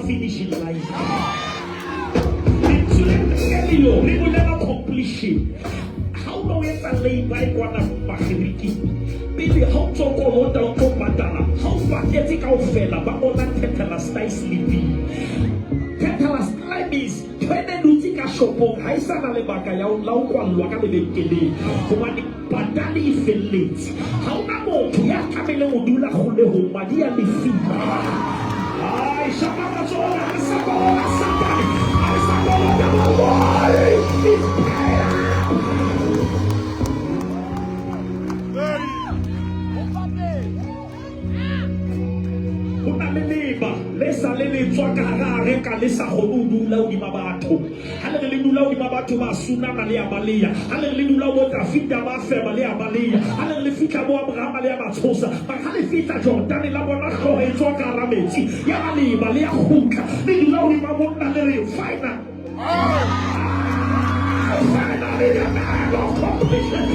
Finish in life. We will never accomplish it. How long is a lay by one of Mahiriki? Maybe how to go on down to Madana. How pathetic our fella, but on that tetanus sleepy. Tetanus life is when they do take a shop of Haisana Lebakaya, Lauan Wakabekele, Kumani Padani Felix. How now to Yakamele Udula Hole, Madia Lifi. I shall not go. Lesa lele tswakara reka lesa khonudula o di mabatho hale le dula o di mabatho ba suna male ya baleya hale le dula o ta fita ba fe male ya baleya hale le fita bo Abraham male ya batshosa ba hale fita Jordan la bona go e tswakara metsi ya male bale ya khuka le dula o di mabona le re final finally the man of completion.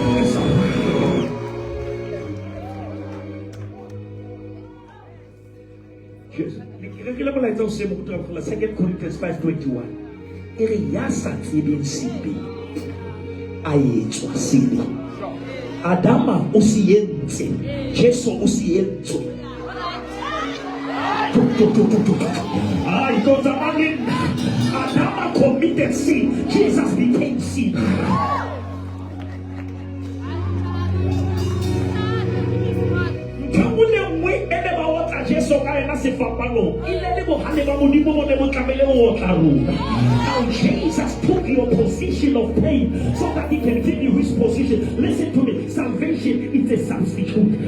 Second Corinthians 5:21. Adama usiyenze, Jesu usiyenze. Adama committed sin, Jesus became sin. Now Jesus took your position of pain so that he can give you his position. Listen to me, salvation is a substitute.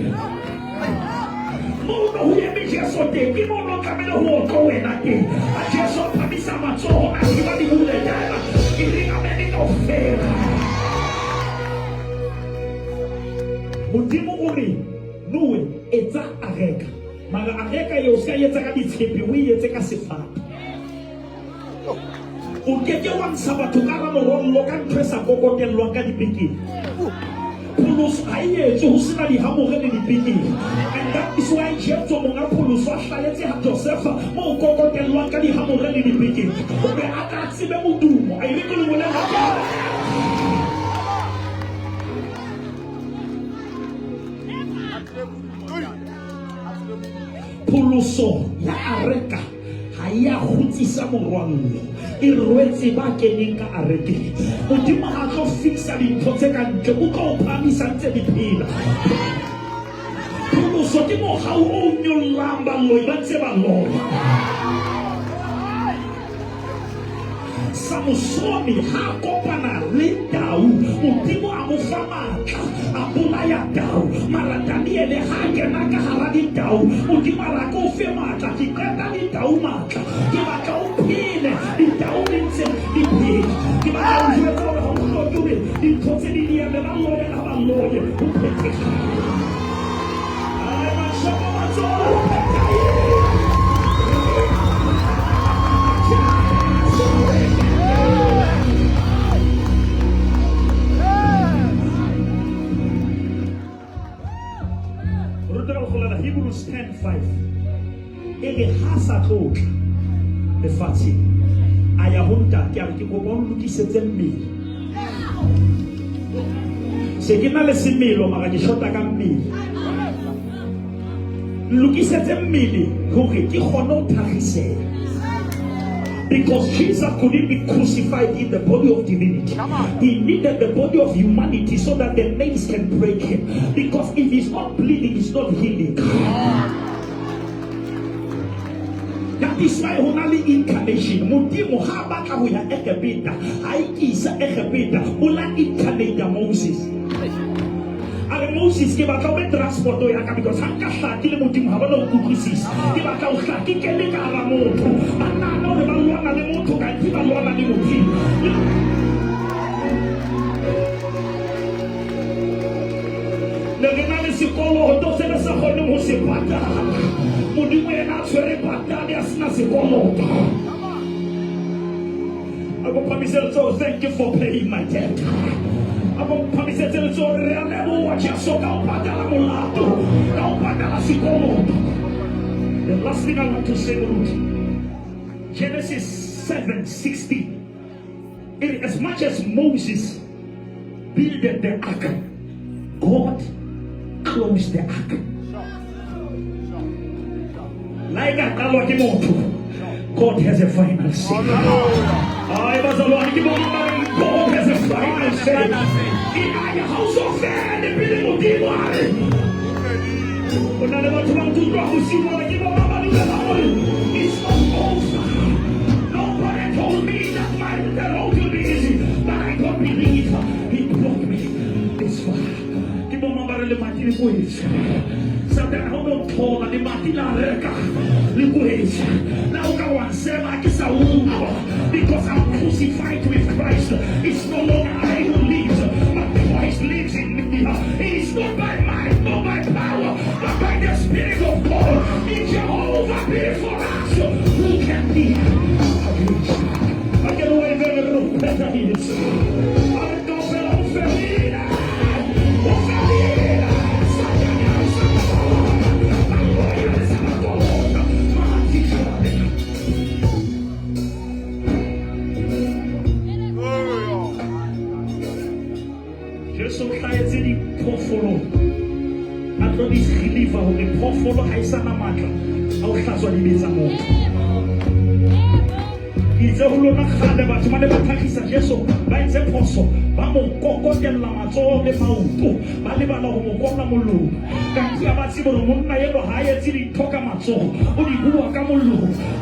Mara areka yo sia yetsa ka ditshepi o yetse ka sefapa o keke wa sabatho ka ra morollo ka ntwesa kokotelwa ka dipikiri Pulus ayetse ho sina di hamore le dipikiri and that is why Jesus monga Pulus wa hlaletse ha Joseph mo kokotelwa ka di hamore le dipikiri o be aka tsebe modumo a ile ke le bona ha Puluso ya areka haya khutisa morwallo e rwetse ba keneng ka areke modimo ha tlo fixa dintho tse ka ntle o ka o phamisa ntse di phela Puluso ke mo ha o nyollamba lo ba tse ba lo Samusoni ha kopana le Dau modimo a mo fa matla a bolaya Dau mara Daniele ha kena ka hara di Dau modimo ra ko fe matla ke qeta di Dau matla ke ba ka o phele di Dau ntse di phele ke ba ka o jwetsa hore ho hloke di thotse di dia le ba loye na ba loye o phetse ai ma shoma matsola Hebrews 10:5. Ege hasa tloka lefatshe aya honta ke a ke go bona lokisetse mmele se ke na le semelo mara ke shota ka mmele lokisetse mmele hore ke kgone ho thagisela because Jesus couldn't be crucified in the body of divinity. He needed the body of humanity so that the nails can break him. Because if he's not bleeding, he's not healing. That is why only incarnation. Modimo haba ka ya ekebeta. Haikisa ekebeta. Ula incarnate Moses. Ale Moses ke batla be transport ya ka because hanka hlaki le modimo ha bona o kutlwisisa ke batla o hlaki ke le ka ra motho bana no le ba lwana le motho ka ti ba lwana le modimo le rena le sekolo to se sa kgone ho se patala modimo yena tshwere patala ya sina sekolo Thank you for paying my debt. The last thing I want to say, Genesis 7:16. As much as Moses built the ark, God closed the ark. Like that, God has a final say. God has a final say. In my house of fair, the building of it's not over. Nobody told me that my road will be easy, but I don't believe He brought me this far. Sometimes I don't talk at the Matina Reka. Now go and say because I'm crucified with Christ. It's no longer I who lives, but Christ lives in me. It is not by might, not by power, but by the Spirit of God. In Jehovah be for us. Who can be against? I get away very little better is. I don't feel unfair.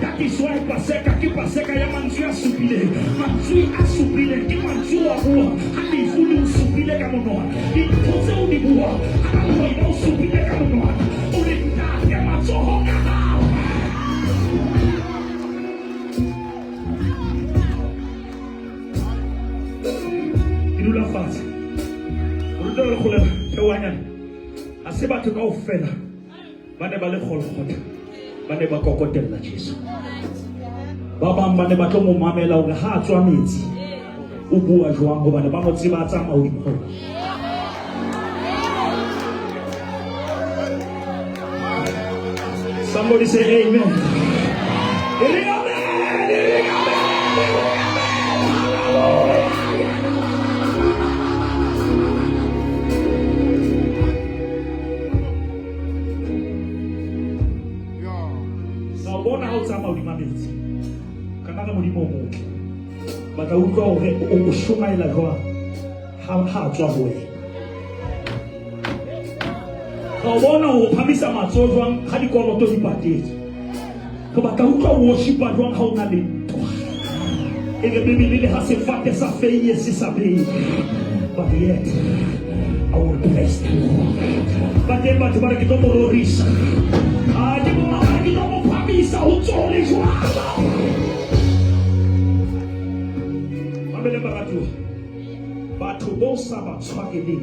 That is why Paseka Yamanzia Supile, Manzui Asupile, Kimanzua, and the Fulu Supile Camonoa, the Tozo di Bua, and the Supile Camonoa, only that Yamazo now. Ilula Fat, Rudolph Tewayan, Aseba to go fella, Banebale Holhot. Bane ba kokotela Jesu baba mbane ba tlo mo mamela o ha tswa metsi o bua jwang go bane ba mo tseba tsa maudimo. Somebody say amen. But I would go and show my love. How hard to away. I want to Pamisa Matson, how do you call it to the party? But I would go worship at one how not it. And the baby has a fact as a face is a baby. But yet, I will bless you. But then, but I get over Risa. I get over Pamisa, who's only but to those Sabbath spaghetti,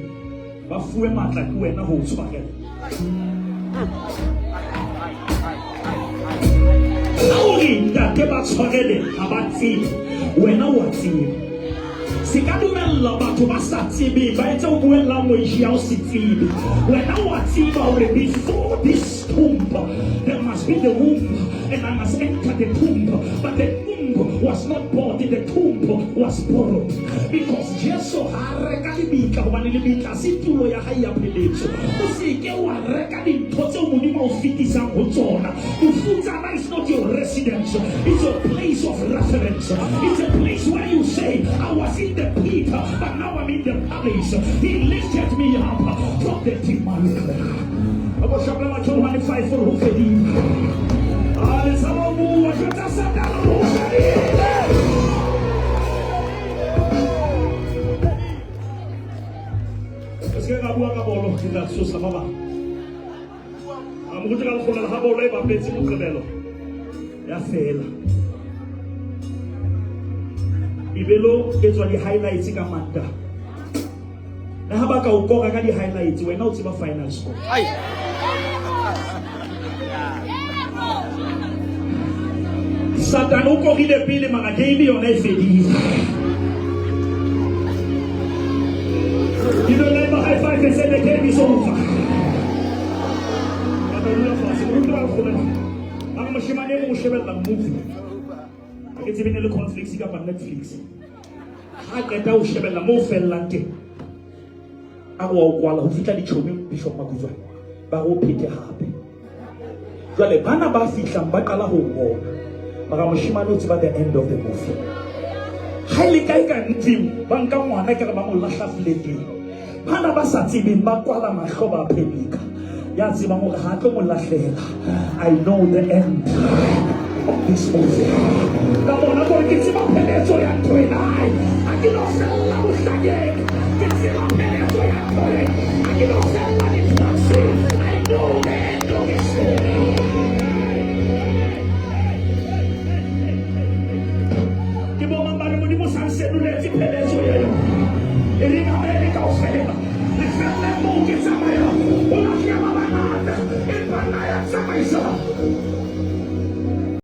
but for a man like you and a whole spaghetti. Only that about spaghetti, about tea, when I was tea. Sikadumela to Master TV, by the way, language city. When I was tea, before this tomb, there must be the womb, and I must enter the tomb, but the was not bought, the tomb was borrowed because Jesus harekadibika wanilibika situlo ya haya privilege usike warekadi toto munimo ofiti za motona ufutana is not your residence, it's a place of reference, it's a place where you say I was in the pit but now I'm in the palace. He lifted me up from the demonic. I was a 25 for Hufedi. Ibelo etswa di highlights ka manta. Na ha ba ka o koka ka di highlights wena o tseba final score. Satan o korile pele mara game yona e fedile. You don't let my high five and say the game is over. I'm a shaman who shall the movie. It's even a conflict on Netflix. I get out Shabella Mofel Lante. I will while officially chewing Bishop Maguza. Baro Peter Harpe. Gale Banaba Fish and Bakala Ho. Maramashima notes by the end of the movie. Highly Kaika Tim, Bankawa, Nakamamu Lasha Lady. Panabasati bin Bakwala Mashoba Pelika. Yazimamu Hatomo Lashela. I know the end of this movie. Come on, I'm going to get you up and that's what I'm doing. I cannot sell. I was